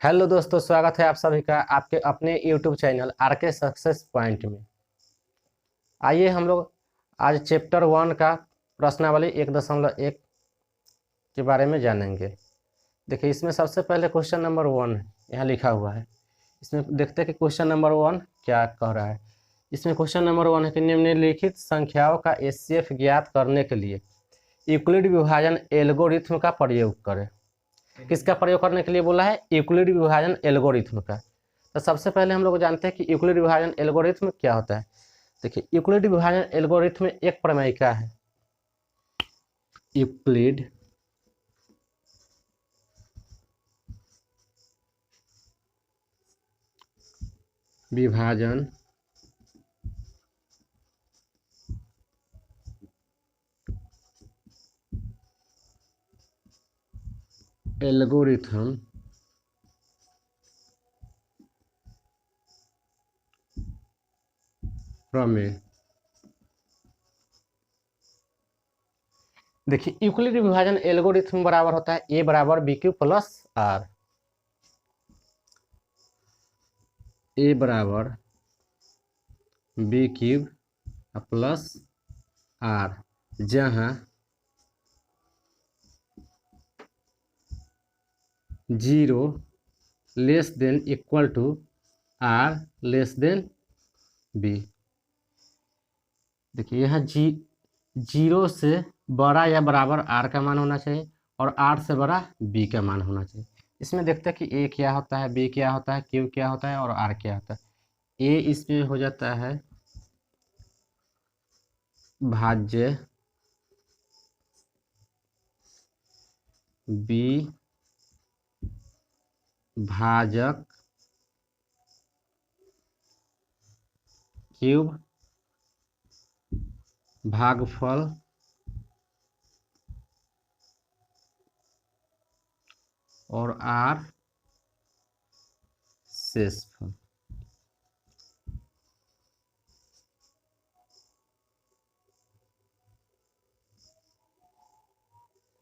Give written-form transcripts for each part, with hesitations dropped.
Hello दोस्तों, स्वागत है आप सभी का आपके अपने YouTube channel RK success point में। आइए हम लोग आज चैप्टर 1 का प्रश्नावली 1.1 के बारे में जानेंगे। देखिए, इसमें सबसे पहले क्वेश्चन नंबर 1 यहाँ लिखा हुआ है। इसमें देखते हैं कि क्वेश्चन नंबर 1 क्या कह रहा है। इसमें क्वेश्चन नंबर 1 है कि निम्नलिखित संख्याओं का एचसीएफ ज्ञात करने के लिए यूक्लिड विभाजन एल्गोरिथ्म का प्रयोग करें। किसका प्रयोग करने के लिए बोला है? यूक्लिड विभाजन एल्गोरिथ्म का। तो सबसे पहले हम लोग जानते हैं कि यूक्लिड विभाजन एल्गोरिथ्म क्या होता है। देखिए, यूक्लिड विभाजन एल्गोरिथ्म एक प्रमेयिका है। यूक्लिड विभाजन एल्गोरिथ्म प्रमेय। देखिए, यूक्लिड विभाजन एल्गोरिथ्म बराबर होता है ए बराबर b q plus r. A बराबर बी क्यूब प्लस आर, जहाँ 0 less than equal to r less than b. देखिए, यहाँ 0 से बड़ा या बराबर आर का मान होना चाहिए और आर से बड़ा बी का मान होना चाहिए। इसमें देखते हैं कि ए क्या होता है, बी क्या होता है, क्यू क्या होता है और आर क्या होता है। ए इसमें हो जाता है भाज्य, बी भाजक, क्यूब भागफल और आर शेषफल।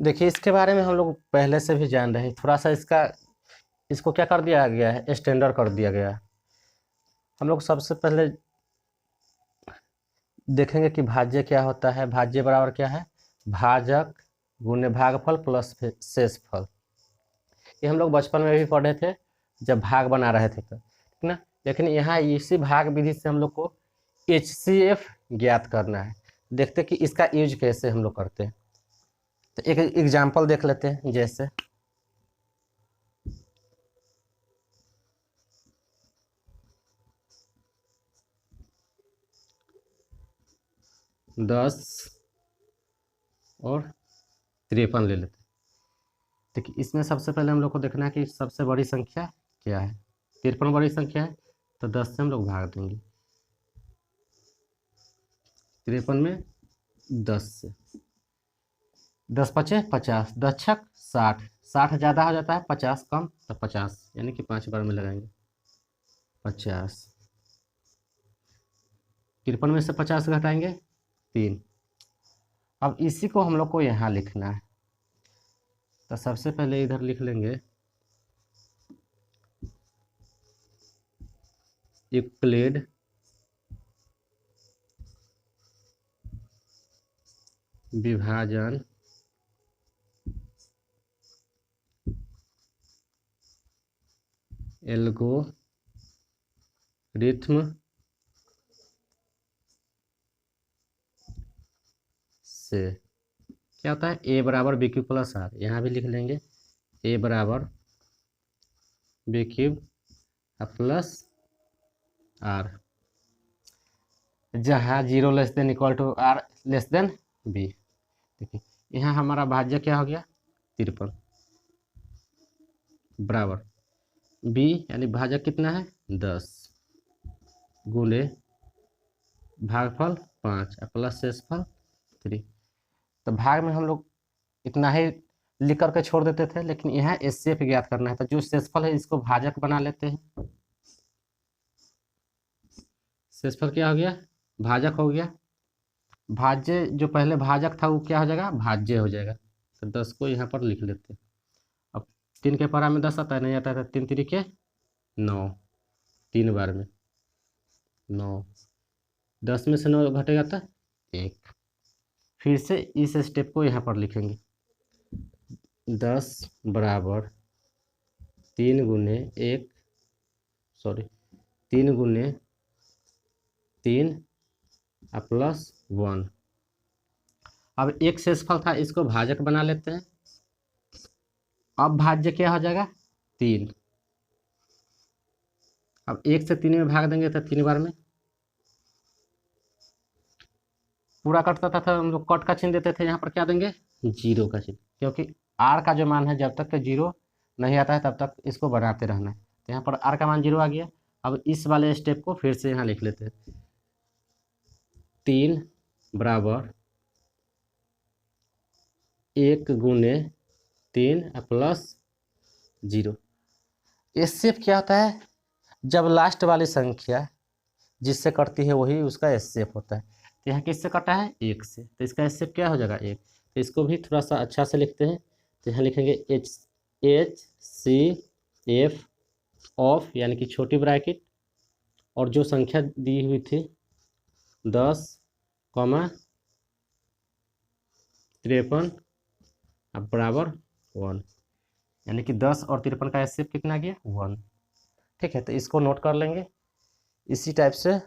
देखिए, इसके बारे में हम लोग पहले से भी जान रहे हैं। थोड़ा सा इसको क्या कर दिया गया है, स्टैंडर्ड कर दिया गया है। हम लोग सबसे पहले देखेंगे कि भाज्य क्या होता है। भाज्य बराबर क्या है? भाजक गुणे भागफल प्लस शेषफल। ये हम लोग बचपन में भी पढ़े थे जब भाग बना रहे थे तो, ठीक ना। लेकिन यहाँ इसी भाग विधि से हम लोग को एचसीएफ ज्ञात करना है। देखते कि इसका यूज कैसे हम लोग करते हैं। तो एक एग्जाम्पल देख लेते हैं। जैसे 10 और 53 ले लेते हैं। देखिए, इसमें सबसे पहले हम लोग को देखना है कि सबसे बड़ी संख्या क्या है। 53 बड़ी संख्या है तो 10 से हम लोग भाग देंगे। 53 में 10 से 10 पचे 50, 10 छक 60, 60 ज़्यादा हो जाता है, 50 कम तो 50, यानी कि 5 बार में लगाएंगे 50। 53 में से 50 घटाएंगे 3। अब इसी को हम लोग को यहाँ लिखना है। तो सबसे पहले इधर लिख लेंगे यूक्लिड विभाजन एल्गोरिथ्म से क्या होता है? ए बराबर बी क्यूब प्लस आर। यहाँ भी लिख लेंगे ए बराबर बी क्यूब प्लस आर, जहाँ 0 less than equal to r less than b. देखिए, यहाँ हमारा भाज्य क्या हो गया? 53 बराबर बी यानी भाजक कितना है? 10 गुणे भागफल 5 प्लस शेषफल 3। तो भाग में हम लोग इतना ही लिख करके छोड़ देते थे, लेकिन यहाँ एचसीएफ ज्ञात करना है। तो जो शेषफल है इसको भाजक बना लेते हैं। शेषफल क्या हो गया? भाजक हो गया। भाज्य जो पहले भाजक था वो क्या हो जाएगा? भाज्य हो जाएगा। तो 10 को यहाँ पर लिख लेते हैं। अब 3 के पारा में 10 आता है, नहीं आता है तो 3 3 के 9, 3 बार में 9, 10 में से 9 घटेगा तो 1। फिर से इस स्टेप को यहाँ पर लिखेंगे, 10 बराबर 3 गुने 1, सॉरी 3 गुने 3 प्लस 1। अब एक शेषफल था, इसको भाजक बना लेते हैं। अब भाज्य क्या हो जाएगा 3। अब 1 से 3 में भाग देंगे तो 3 बार में पूरा कटता था, तो हम लोग कट का चिन्ह देते थे, यहाँ पर क्या देंगे 0 का चिन्ह, क्योंकि आर का जो मान है जब तक 0 नहीं आता है तब तक इसको बनाते रहना है। तो यहाँ पर आर का मान 0 आ गया। अब इस वाले स्टेप को फिर से यहाँ लिख लेते हैं, 3 बराबर 1 गुने 3 प्लस 0। एससेप क्या होता है, जब लास्ट वाली संख्या जिससे कटती है वही उसका एससेप होता है। तो यहाँ किससे कटा है 1 से, तो इसका एससेप क्या हो जाएगा 1। तो इसको भी थोड़ा सा अच्छा से लिखते हैं। तो यहाँ लिखेंगे HCF ऑफ, यानी कि छोटी ब्रैकेट और जो संख्या दी हुई थी 10, 53 अब बराबर 1, यानी कि 10 और 53 का एससेप कितना गया 1। ठीक है, तो इसको नोट कर लेंगे। इसी टाइप से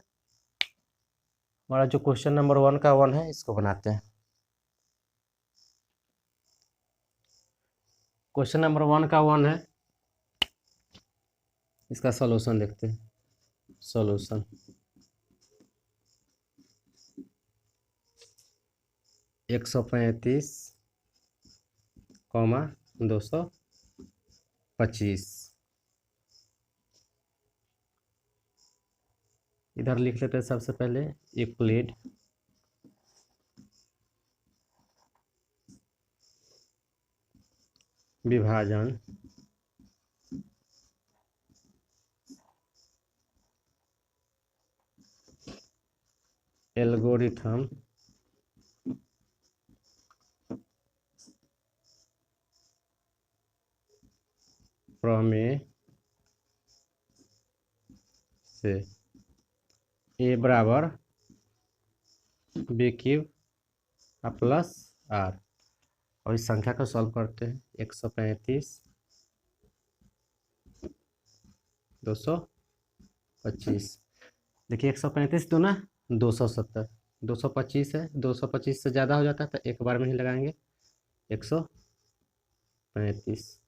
हमारा जो क्वेश्चन नंबर 1 का 1 है इसको बनाते हैं। क्वेश्चन नंबर 1 का 1 है, इसका सॉल्यूशन देखते हैं। सॉल्यूशन 135, 225। इधर लिख लेते हैं सबसे पहले यूक्लिड विभाजन एल्गोरिथम प्रमेय से ए बराबर बी क्यूब प्लस आर। और इस संख्या को सॉल्व करते हैं, 135, 225। देखिए 135 दूना 270, 225 है, 225 से ज़्यादा हो जाता है तो एक बार में ही लगाएंगे 135।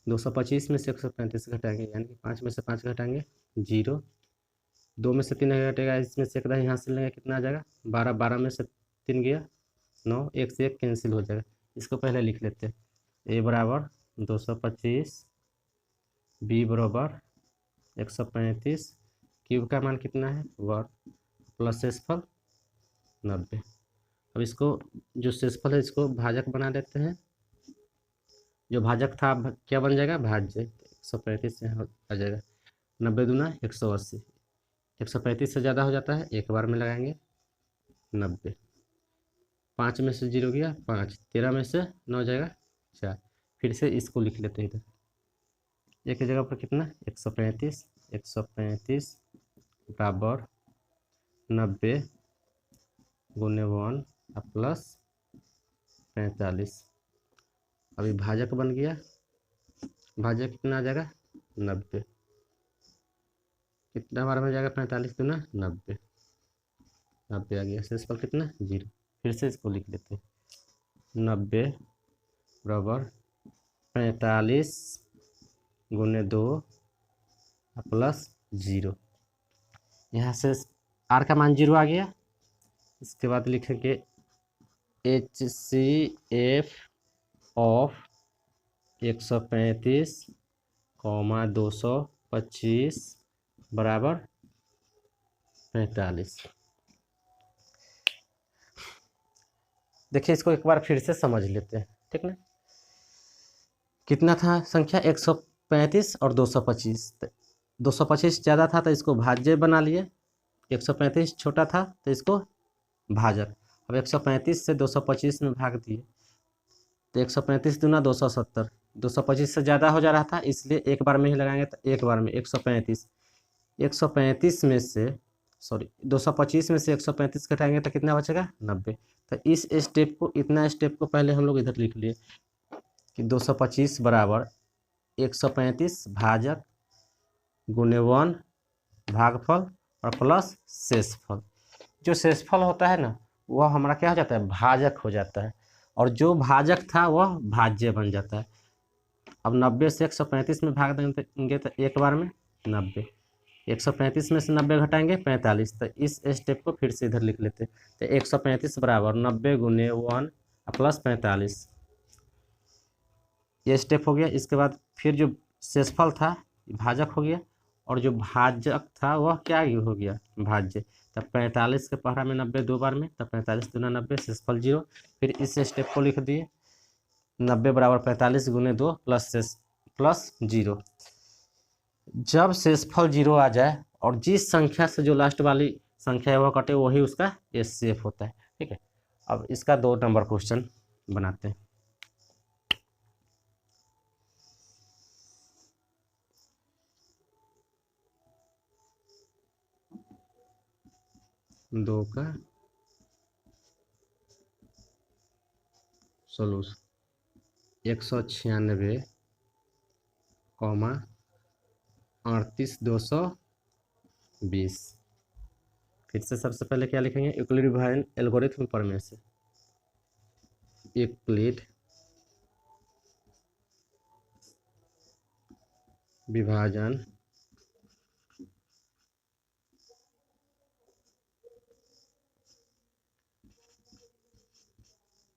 225 में से 135 घटाएंगे, यानी कि 5 में से 5 घटाएंगे 0, 2 में से 3 घटेगा, इसमें से एक यहाँ से लेंगे कितना आ जाएगा 12, 12 में से 3 गया 9, 1 से 1 कैंसिल हो जाएगा। इसको पहले लिख लेते हैं, ए बराबर 225, बी बराबर 135, क्यूब का मान कितना है 1 प्लस शेषफल 90। अब इसको जो शेषफल है इसको भाजक बना देते हैं। जो भाजक था क्या बन जाएगा भाज्य, 135 से आ जाएगा, 90 दूना 180, 135 से ज़्यादा हो जाता है एक बार में लगाएंगे 90, 5 में से 0 गया 5, 13 में से 9 जाएगा 4। फिर से इसको लिख लेते हैं इधर, एक जगह पर कितना 135, 135 बराबर 90 गुने 1 प्लस 45। अभी भाजक बन गया, भाजक कितना आ जाएगा 90, कितना बार में जाएगा 45 दूना 90, 90 आ गया। शेषफल कितना 0। फिर से इसको लिख लेते हैं, 90 बराबर 45 गुने 2 प्लस 0। यहाँ से आर का मान 0 आ गया। इसके बाद लिखेंगे HCF ऑफ 135, 225 बराबर 45। देखिए इसको एक बार फिर से समझ लेते हैं, ठीक ना। कितना था संख्या 135 और 225, 225 ज़्यादा था तो इसको भाज्य बना लिए, 135 छोटा था तो इसको भाजक। अब 135 से 225 में भाग दिए तो 135 दूना 270, 225 से ज़्यादा हो जा रहा था, इसलिए एक बार में ही लगाएंगे। तो एक बार में 135, 135 में से सॉरी 225 में से 135 घटाएंगे तो कितना बचेगा? 90। तो इस स्टेप को, इतना स्टेप को पहले हम लोग इधर लिख लिए कि 225 बराबर 135 भाजक गुणे 1 भागफल और प्लस शेषफल। जो शेषफल होता है ना, वह हमारा क्या हो जाता है? भाजक हो जाता है, और जो भाजक था वह भाज्य बन जाता है। अब 90 से 135 में भाग देंगे तो एक बार में 90, 135 में से 90 घटाएंगे 45। तो इस स्टेप को फिर से इधर लिख लेते। तो 135 बराबर 90 गुने 1 प्लस 45, ये स्टेप हो गया। इसके बाद फिर जो शेषफल था भाजक हो गया, और जो भाजक था वह क्या हो गया? भाज्य। तब 45 के पहरा में 90 दो बार में, तब 45 दूना 90, शेषफल 0। फिर इस स्टेप को लिख दिए 90 बराबर 45 गुने 2 प्लस 0। जब शेषफल 0 आ जाए और जिस संख्या से जो लास्ट वाली संख्या है वह कटे, वही उसका एचसीएफ होता है। ठीक है, अब इसका 2 नंबर क्वेश्चन बनाते हैं। दो का सोल्यूशन 196, 38,220। फिर से सबसे पहले क्या लिखेंगे? यूक्लिड विभाजन एल्गोरिथम प्रमेय से, यूक्लिड विभाजन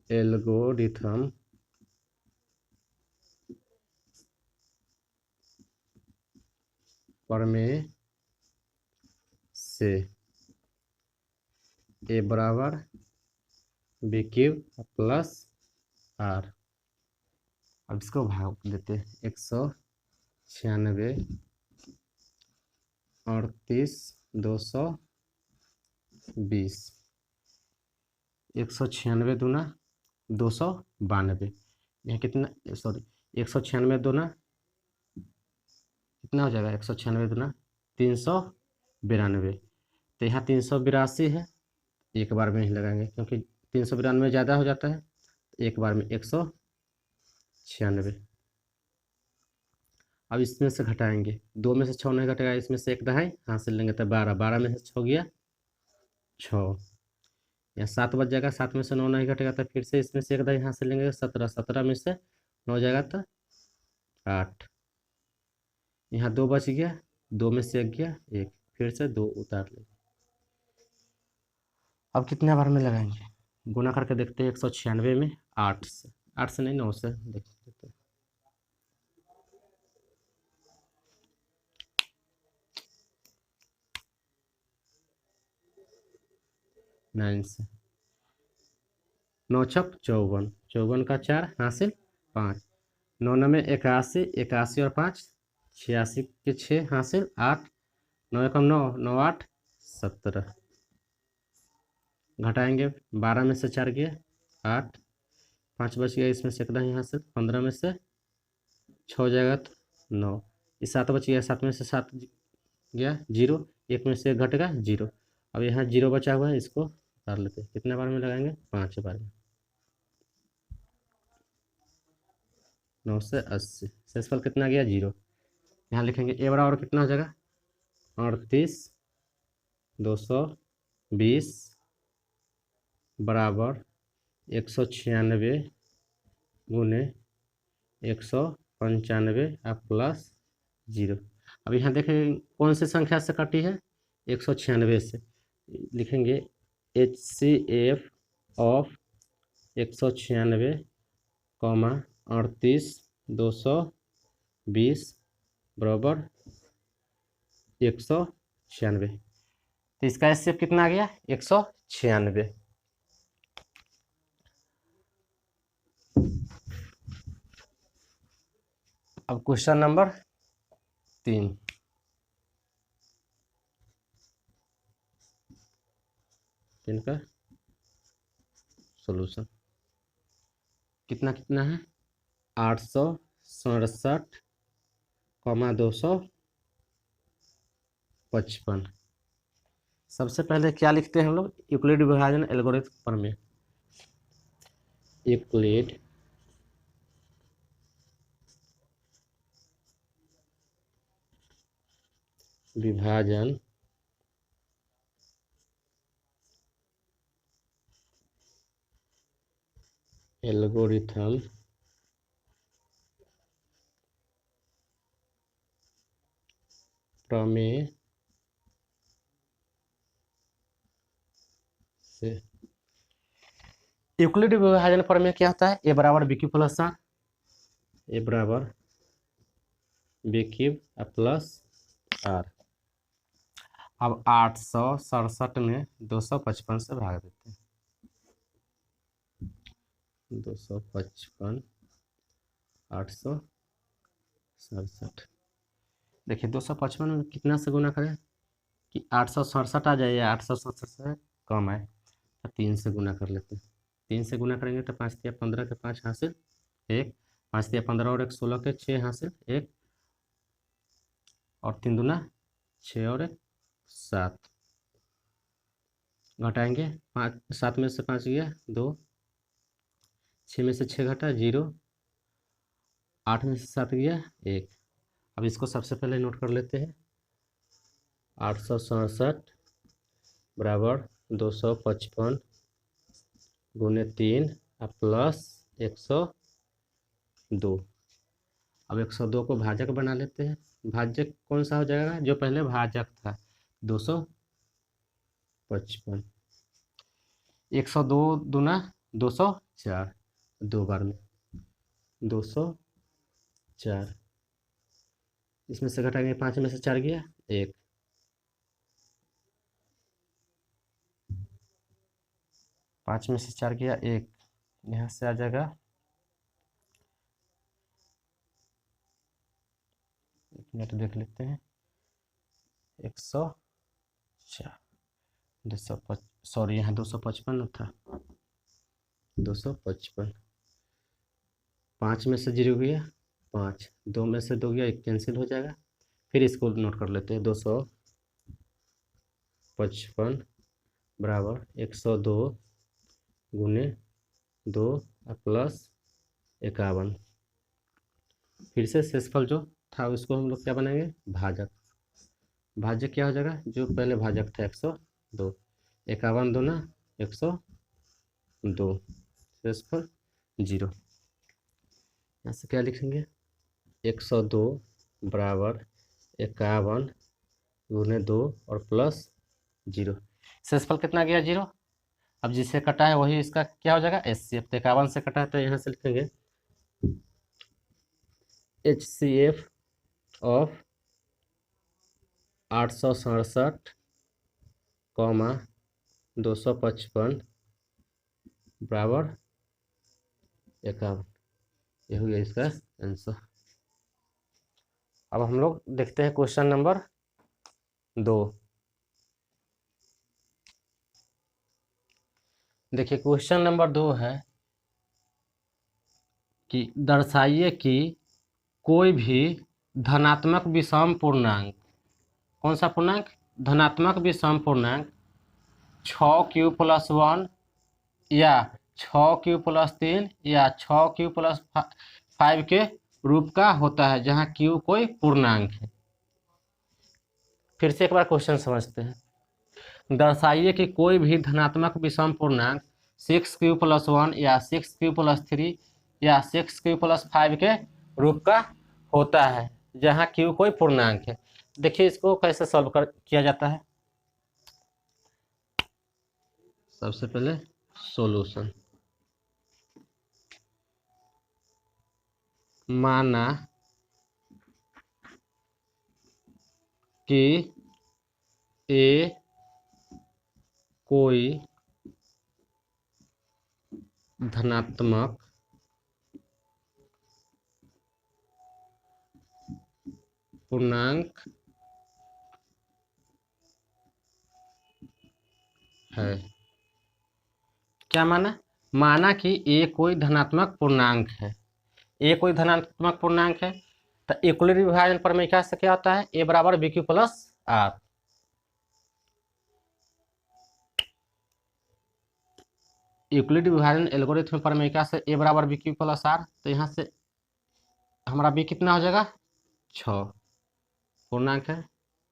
एल्गोरिथम प्रमेय से ए बराबर बी क्यूब प्लस आर। अब इसको भाग देते हैं 196, 38,220, 196 दूना 292, यहाँ कितना? सॉरी 196 दूना कितना हो जाएगा? 196 दूना 392। तो यहाँ 382 है, एक बार में ही लगाएंगे क्योंकि 392 ज़्यादा हो जाता है। एक बार में 196। अब इसमें से घटाएंगे, 2 में से 6 नहीं घटेगा, इसमें से एक दहाई हासिल लेंगे तो 12, 12 में से 6 गया 6, यहाँ 7 बच जाएगा, 7 में से 9 नहीं घटेगा तो फिर से इसमें से एक दहाई हासिल लेंगे 17, 17 में से 9 जाएगा तो 8, यहाँ 2 बच गया, 2 में से 1 गया 1, फिर से 2 उतार लेंगे। अब कितने बार में लगाएंगे? गुना करके देखते हैं 196 में 8 से, 8 से नहीं 9 से देख लेते हैं। 9 से 9 छक 54, 54 का 4 हासिल 5, 9 में 81, 81 और 5 86 के 6 हासिल 8, 9 एकम 9, 9 8 17। घटाएंगे, 12 में से 4 गया 8, 5 बच गया, इसमें से एक दहाई हासिल, 15 में से 6 जाएगा तो 9, ये 7 बच गया, 7 में से 7 गया 0, 1 में से 1 घटेगा 0। अब यहाँ 0 बचा हुआ है, इसको उतार लेते हैं। कितने बार में लगाएंगे? 5 बार में। 9 से 80, शेषफल कितना गया? 0। यहाँ लिखेंगे ए बराबर कितना हो जाएगा? 38,220 बराबर 196 गुने 195 प्लस 0। अब यहाँ देखें कौन सी संख्या से कटी है? 196 से। लिखेंगे HCF ऑफ 196 38,220 बराबर 196। तो इसका HCF कितना आ गया? 196। अब क्वेश्चन नंबर 3, इनका सॉल्यूशन कितना कितना है? 267,255। सबसे पहले क्या लिखते हैं हम लोग, यूक्लिड विभाजन एल्गोरिथम प्रमेय। यूक्लिड विभाजन एल्गोरिथम प्रमेय से। यूक्लिड विभाजन प्रमेय क्या होता है, ए बराबर b q plus r, a बराबर बी क्यू प्लस आर। अब 867 में 255 से भाग देते हैं। 255 867, देखिए 255 में कितना से गुना करें कि 867 आ जाए या 867 से कम आए, तो 3 से गुना कर लेते हैं। 3 से गुना करेंगे तो 5 या 15 के 5 हासिल 1, 5 या 15 और 1 16 के 6 हासिल 1, और 3 दूना 6 और 1 7। घटाएंगे 5, 7 में से 5 गया 2, 6 में से 6 घटा 0, 8 में से 7 गया 1। अब इसको सबसे पहले नोट कर लेते हैं। 867 बराबर 255 गुने 3 प्लस 102। अब 102 को भाजक बना लेते हैं। भाजक कौन सा हो जाएगा, जो पहले भाजक था 255। 102 दूना 204, 2 बार में 204। इसमें से घटाएंगे 5 में से 4 गया 1, 5 में से 4 गया 1, यहाँ से आ जाएगा 1 मिनट देख लेते हैं। 104 255, सॉरी यहाँ 255 था, 255। 5 में से 0 गया 5, 2 में से 2 गया 1 कैंसिल हो जाएगा। फिर इसको नोट कर लेते हैं। 255 बराबर 102 गुने 2 प्लस 51। फिर से शेषफल जो था उसको हम लोग क्या बनाएंगे, भाजक। भाजक क्या हो जाएगा, जो पहले भाजक था 102, 51 दूना 102, शेषफल 0। यहाँ से क्या लिखेंगे, 102 बराबर 51 गुने 2 और प्लस 0। शेषफल कितना गया 0। अब जिसे कटा है वही इसका क्या हो जाएगा, HCF। तो 51 से कटा है तो यहाँ से लिखेंगे HCF ऑफ 867, 255 बराबर 51। ये हो गया इसका आंसर। अब हम लोग देखते हैं क्वेश्चन नंबर 2। देखिए क्वेश्चन नंबर 2 है कि दर्शाइए कि कोई भी धनात्मक विषम पूर्णांक, कौन सा पूर्णांक, धनात्मक विषम पूर्णांक 6q+1 या 6q+3 या 6q+5 के रूप का होता है, जहां q कोई पूर्णांक है। फिर से एक बार क्वेश्चन समझते हैं। दर्शाइए कि कोई भी धनात्मक विषम पूर्णांक 6q+1 या 6q+3 या 6q+5 के रूप का होता है, जहां q कोई पूर्णांक है। देखिए इसको कैसे सॉल्व किया जाता है। सबसे पहले सॉल्यूशन, माना कि ए कोई धनात्मक पूर्णांक है। क्या माना, माना कि ए कोई धनात्मक पूर्णांक है। ए कोई धनात्मक पूर्णांक है तो यूक्लिड विभाजन प्रमेय से क्या होता है, ए बराबर b q plus r. Euclid विभाजन एल्गोरिथम प्रमेय से ए बराबर बी क्यू प्लस आर, तो यहाँ से हमारा बी कितना हो जाएगा, 6 पूर्णांक है,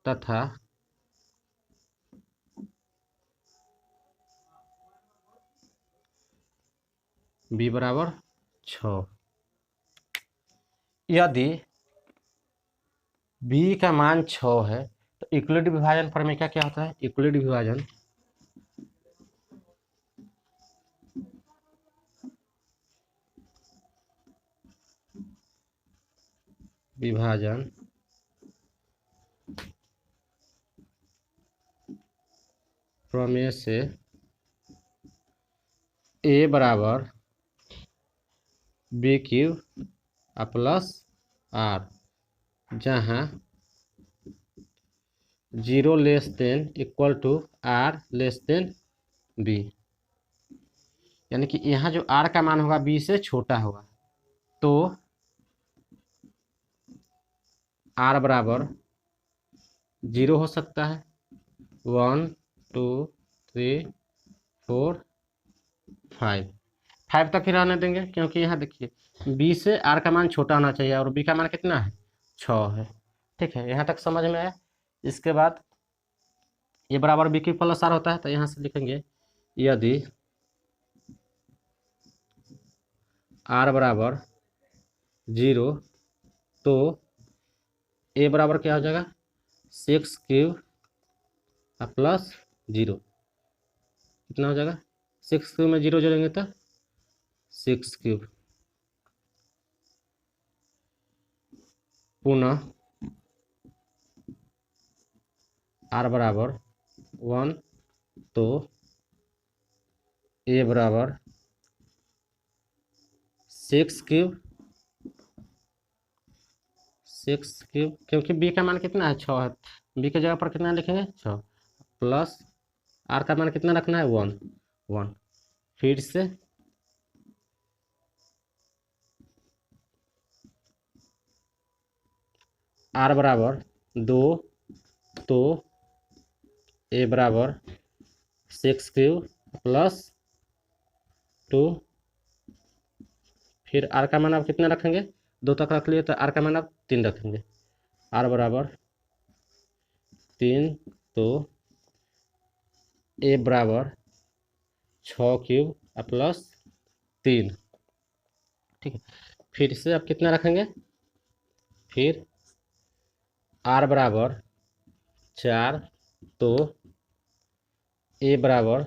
तथा बी बराबर 6। यदि बी का मान 6 है तो यूक्लिड विभाजन प्रमेय क्या होता है, यूक्लिड विभाजन प्रमेय से ए बराबर बी क्यू प्लस आर, जहाँ 0 less than equal to r less than b, यानी कि यहाँ जो आर का मान होगा बी से छोटा होगा, तो आर बराबर 0 हो सकता है, 1 2 3 4 5 तक ही रहने देंगे, क्योंकि यहाँ देखिए बी से आर का मान छोटा होना चाहिए और बी का मान कितना है, 6 है। ठीक है, यहाँ तक समझ में आया। इसके बाद ये बराबर बी क्यू प्लस आर होता है, तो यहाँ से लिखेंगे यदि आर बराबर 0 तो ए बराबर क्या हो जाएगा, 6 क्यूब प्लस 0, कितना हो जाएगा, 6 क्यूब में 0 जोड़ेंगे तो 6 क्यूब, पुनः आर बराबर 1 तो ए बराबर 6 क्यूब, क्योंकि बी का मान कितना है, 6 है, बी के जगह पर कितना लिखेंगे, 6, प्लस आर का मान कितना रखना है, 1। फिर से आर बराबर 2 तो ए बराबर 6 क्यूब प्लस 2, फिर आर का मान आप कितना रखेंगे, 2 तक रख लिए, तो आर का मान आप 3 रखेंगे, आर बराबर 3 तो ए बराबर 6 क्यूब प्लस 3। ठीक है, फिर से आप कितना रखेंगे, फिर आर बराबर 4 तो ए बराबर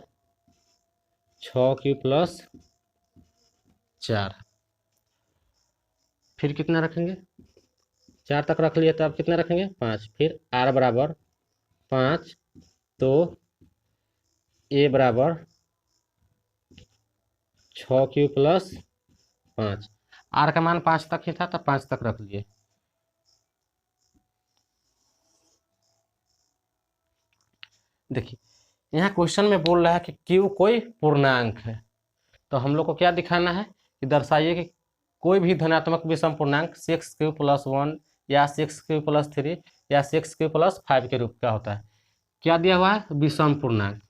6 क्यूब प्लस 4, फिर कितना रखेंगे, 4 तक रख लिए, तो आप कितना रखेंगे, 5, फिर आर बराबर 5 तो ए बराबर 6 क्यूब प्लस 5, आर का मान 5 तक ही था तो 5 तक रख लिए। देखिए यहाँ क्वेश्चन में बोल रहा है कि क्यू कोई पूर्णांक है, तो हम लोग को क्या दिखाना है कि दर्शाइए कि कोई भी धनात्मक विषम पूर्णांक 6 क्यू प्लस 1 या 6 क्यू प्लस 3 या 6 क्यू प्लस 5 के रूप का होता है। क्या दिया हुआ है, विषम पूर्णांक।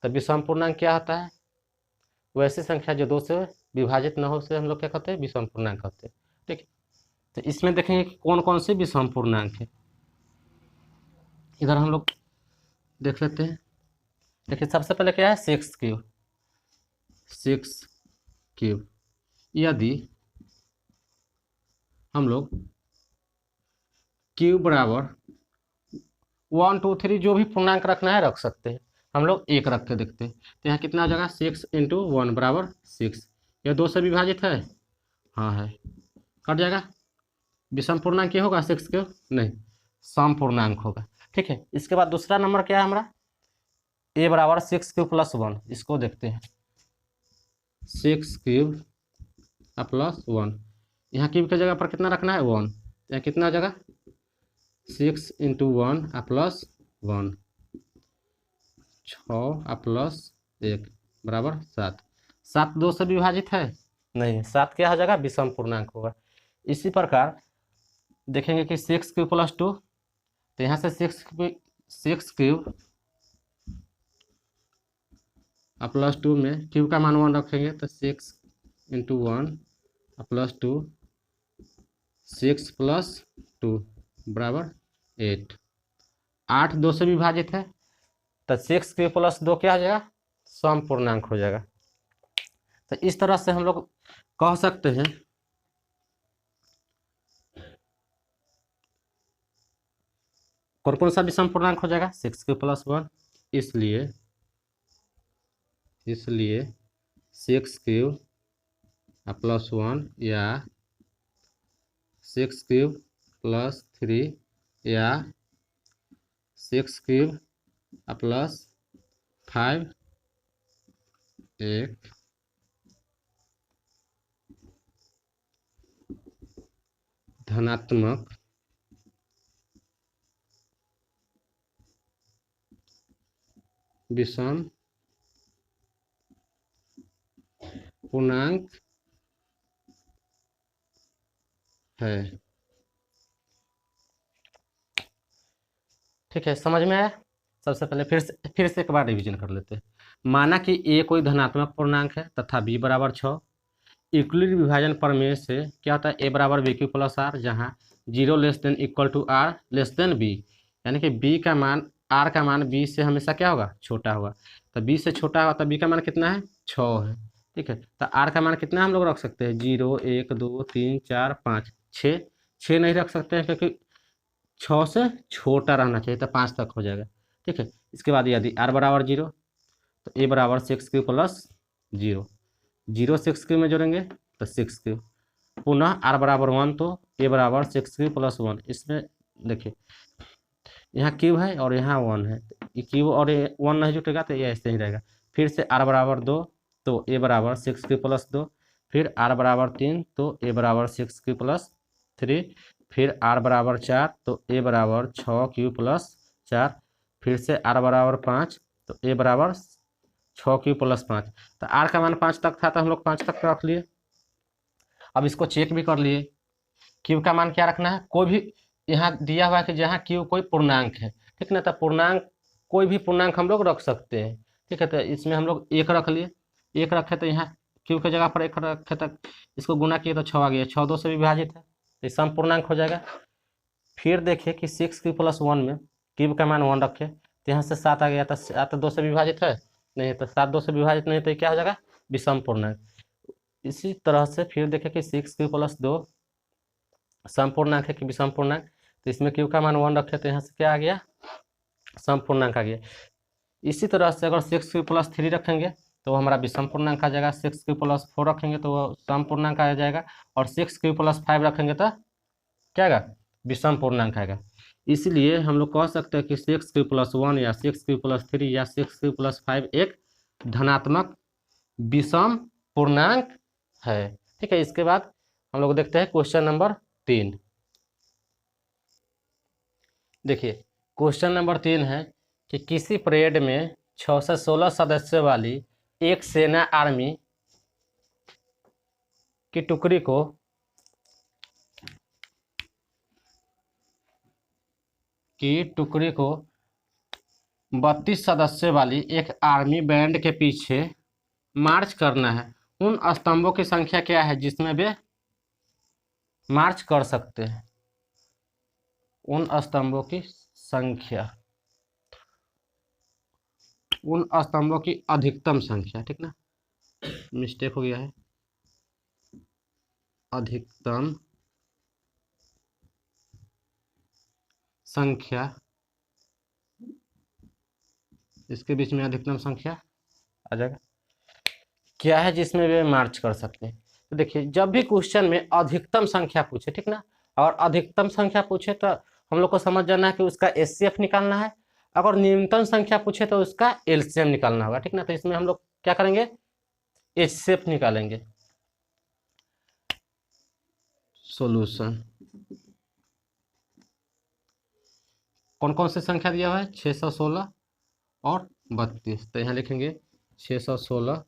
तो विषम पूर्णांक क्या होता है, वैसी संख्या जो 2 से विभाजित न हो उसे हम लोग क्या कहते हैं, विषम पूर्णांक कहते हैं। ठीक है, तो इसमें देखेंगे कि कौन कौन से विषम पूर्णांक है। इधर हम लोग देख लेते हैं। देखिए सबसे पहले क्या है, 6 क्यूब। यदि हम लोग क्यूब बराबर 1 2 3 जो भी पूर्णांक रखना है रख सकते हैं, हम लोग 1 रख के देखते हैं। तो यहाँ कितना हो जाएगा, 6 × 1 बराबर 6, यह 2 से विभाजित है, हाँ है, कट जाएगा। विषम पूर्णांक क्या होगा, 6 क्यूब नहीं, सम पूर्णांक होगा। ठीक है, इसके बाद दूसरा नंबर क्या है हमारा, ए बराबर 6 क्यूब प्लस 1, इसको देखते हैं। 6 क्यूब प्लस 1, यहाँ क्यूब की जगह पर कितना रखना है, 1, यहाँ कितना हो जाएगा, 6 × 1 प्लस 1, 6 प्लस 1 बराबर 7, 7 2 से विभाजित है नहीं, 7 क्या हो जाएगा, विषम पूर्णांक होगा। इसी प्रकार देखेंगे कि 6³ + 2, तो यहाँ से 6³ + 2 में क्यूब का मान 1 रखेंगे तो 6 × 1 + 2, 6 + 2 बराबर 8। 8 2 से विभाजित है तो 6³ + 2 क्या हो जाएगा, सम पूर्णांक हो जाएगा। तो इस तरह से हम लोग कह सकते हैं कौन कौन सा विषम पूर्णांक हो जाएगा, 6³ + 1, इसलिए 6³ + 1 या 6³ + 3 या 6³ + 5 एक धनात्मक विषम पूर्णांक है। ठीक है, समझ में आया। सबसे पहले फिर से एक बार रिवीजन कर लेते हैं। माना कि ए कोई धनात्मक पूर्णांक है तथा बी बराबर 6। यूक्लिड विभाजन प्रमेय से क्या होता है, ए बराबर BQ + R, जहाँ 0 ≤ R बी, यानी कि बी का मान आर का मान बी से हमेशा क्या होगा, छोटा होगा। तो बी से छोटा होगा तो बी का मान कितना है, 6 है। ठीक है, तो आर का मान कितना हम लोग रख सकते हैं, 0 1 2 3 4 5 6। 6 नहीं रख सकते हैं क्योंकि 6 से छोटा रहना चाहिए, तो 5 तक हो जाएगा। ठीक है, इसके बाद यदि आर बराबर 0 तो ए बराबर 6³ + 0, 0 6³ में जोड़ेंगे तो 6³। पुनः आर बराबर 1 तो ए बराबर 6³ + 1। इसमें देखिए यहाँ क्यूब है और यहाँ 1 है, ये क्यूब और 1 नहीं जुटेगा तो ये ऐसे ही रहेगा। फिर से आर बराबर 2 तो ए बराबर 6³ + 2, फिर आर बराबर 3 तो ए बराबर 6³ + 3, फिर आर बराबर 4 तो ए बराबर 6³ + 4, फिर से आर बराबर 5 तो ए बराबर 6³ + 5। तो आर का मान 5 तक था तो हम लोग 5 तक रख लिए। अब इसको चेक भी कर लिए, क्यू का मान क्या रखना है, कोई भी यहाँ दिया हुआ है कि जहाँ क्यू कोई पूर्णांक है, ठीक ना, तो पूर्णांक कोई भी पूर्णांक हम लोग रख सकते हैं। ठीक है, तो इसमें हम लोग 1 रख लिए, 1 रखे तो यहाँ क्यू की जगह पर 1 रखे तक इसको गुना किए तो 6 आ गया, 6 2 से विभाजित है तो सम पूर्णांक हो जाएगा। फिर देखिए कि 6³ + 1 में क्यूब का मान 1 रखे तो यहाँ से 7 आ गया, तो 7 2 से विभाजित है नहीं, तो 7 2 से विभाजित नहीं तो क्या हो जाएगा, विषम पूर्णांक। इसी तरह से फिर देखें कि 6³ + 2 सम पूर्णांक है कि विषम पूर्णांक, तो इसमें क्यू का मान 1 रखे तो यहाँ से क्या आ गया, सम पूर्णांक आ गया। इसी तरह से अगर 6³ + 3 रखेंगे तो वो हमारा विषम पूर्णांक आ जाएगा, 6³ + 4 रखेंगे तो वो सम पूर्णांक आ जाएगा, और 6³ + 5 रखेंगे तो क्या आएगा, विषम पूर्णांक आएगा। इसलिए हम लोग कह सकते हैं कि 6³ + 1 या 6³ + 3 या 6³ + 5 एक धनात्मक विषम पूर्णांक है। ठीक है, इसके बाद हम लोग देखते हैं क्वेश्चन नंबर 3। देखिए क्वेश्चन नंबर 3 है कि किसी परेड में 6 से 16 सदस्यों वाली एक सेना आर्मी की टुकड़ी को की टुकड़ी को 32 सदस्यों वाली एक आर्मी बैंड के पीछे मार्च करना है। उन स्तंभों की संख्या क्या है जिसमें वे मार्च कर सकते हैं, उन स्तंभों की संख्या, उन स्तंभों की अधिकतम संख्या, ठीक ना, मिस्टेक हो गया है, अधिकतम संख्या, इसके बीच में अधिकतम संख्या आ जाएगा, क्या है जिसमें वे मार्च कर सकते हैं। तो देखिए जब भी क्वेश्चन में अधिकतम संख्या पूछे, ठीक ना, और अधिकतम संख्या पूछे तो हम लोग को समझ जाना है कि उसका HCF निकालना है, अगर न्यूनतम संख्या पूछे तो उसका LCM निकालना होगा। ठीक ना, तो इसमें हम लोग क्या करेंगे, HCF निकालेंगे। सॉल्यूशन कौन कौन सी संख्या दिया हुआ है, 616 और 32, तो यहाँ लिखेंगे 616,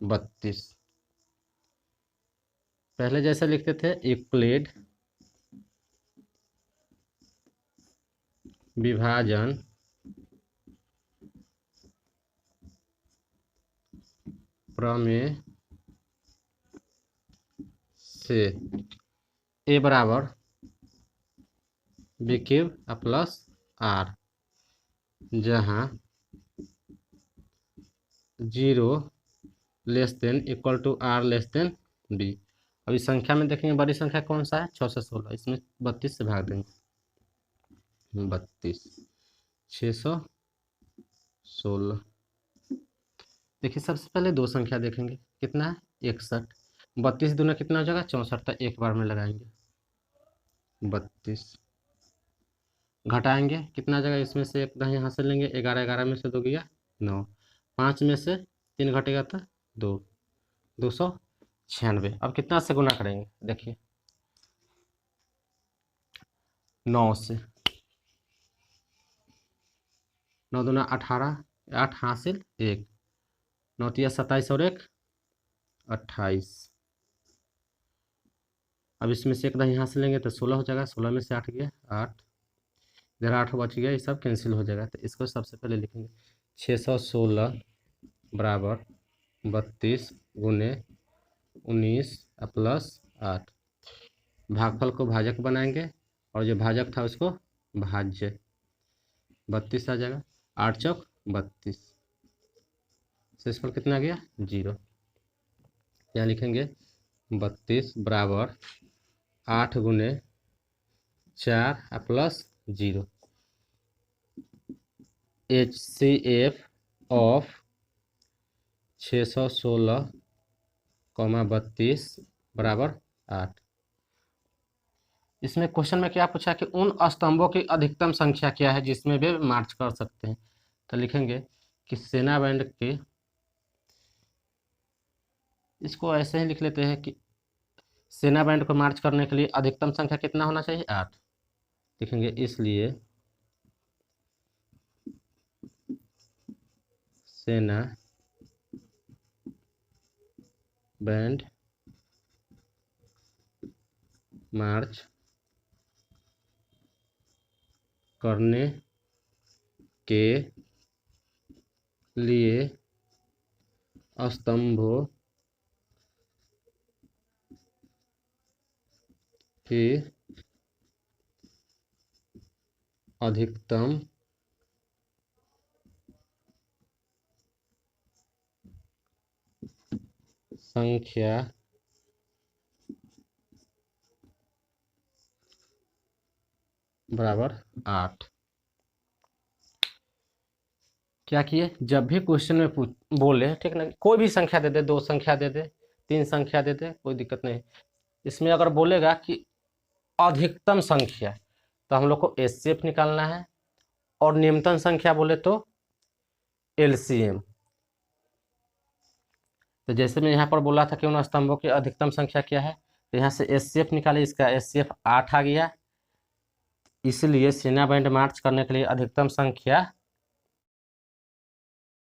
32। पहले जैसे लिखते थे यूक्लिड विभाजन प्रमेय से ए बराबर बी क्यूब प्लस आर, जहाँ 0 less than equal to r less than b. अब इस संख्या में देखेंगे बड़ी संख्या कौन सा है, 6 से 16, इसमें 32 से भाग देंगे, 32 616। देखिए सबसे पहले दो संख्या देखेंगे, कितना है 61, 32 दूना कितना हो जाएगा 64, तो एक बार में लगाएंगे 32, घटाएंगे कितना जगह, इसमें से एक दही यहाँ से लेंगे, 11 11 में से 2 गया 9, 5 में से 3 घटेगा तो 2, 296। अब कितना से गुना करेंगे, देखिए 9 से, 9 दूना 18, 8 हासिल 1, 9 तिया 27 और 1 28। अब इसमें से एक दही यहाँ से लेंगे तो 16 हो जाएगा, 16 में से 8 गया 8, इधर 8 बच गया, ये सब कैंसिल हो जाएगा। तो इसको सबसे पहले लिखेंगे 616 बराबर 32 गुने 19 प्लस 8, भागफल को भाजक बनाएंगे और जो भाजक था उसको भाज्य, 32 आ जाएगा, 8 चौक 32, शेषफल कितना गया 0। यहाँ लिखेंगे 32 बराबर 8 गुने 4 प्लस 0, HCF ऑफ 616 32 बराबर 8। इसमें क्वेश्चन में क्या पूछा कि उन स्तंभों की अधिकतम संख्या क्या है जिसमें वे मार्च कर सकते हैं। तो लिखेंगे कि सेना बैंड के, इसको ऐसे ही लिख लेते हैं कि सेना बैंड को मार्च करने के लिए अधिकतम संख्या कितना होना चाहिए 8, लिखेंगे इसलिए सेना बैंड मार्च करने के लिए स्तंभों की अधिकतम संख्या बराबर 8। क्या किए, जब भी क्वेश्चन में बोले, ठीक ना, कोई भी संख्या दे दे, 2 संख्या दे दे, 3 संख्या दे दे, कोई दिक्कत नहीं। इसमें अगर बोलेगा कि अधिकतम संख्या, तो हम लोग को एचसीएफ निकालना है, और न्यूनतम संख्या बोले तो एलसीएम। तो जैसे मैं यहाँ पर बोला था कि उन स्तंभों की अधिकतम संख्या क्या है, तो यहाँ से एचसीएफ निकाले, इसका एचसीएफ 8 आ गया, इसलिए सेना बैंड मार्च करने के लिए अधिकतम संख्या